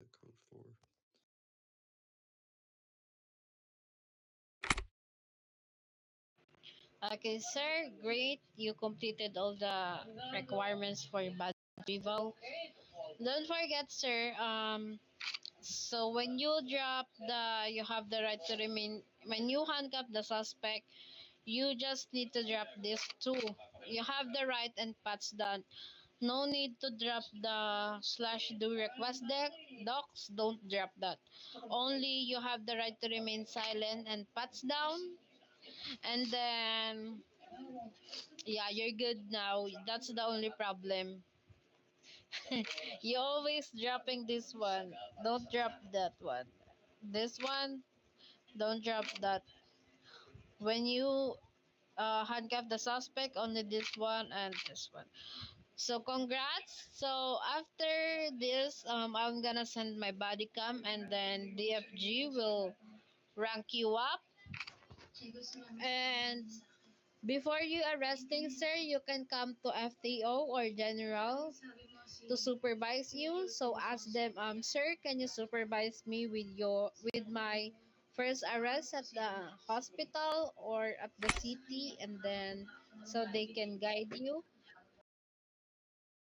account for. Okay, sir. Great. You completed all the requirements for your body reval. Don't forget, sir. So when you drop you have the right to remain. When you handcuff the suspect, you just need to drop this too. You have the right and pats down. No need to drop the slash do request docs. Don't drop that. Only you have the right to remain silent and pats down. And then, yeah, you're good now. That's the only problem. You always dropping this one. Don't drop that one. This one, don't drop that. When you handcuff the suspect, only this one and this one. So congrats. So after this, I'm gonna send my body cam, and then DFG will rank you up. And before you arresting, sir, you can come to FTO or general to supervise you. So ask them, sir, can you supervise me with my first arrest at the hospital or at the city, and then so they can guide you.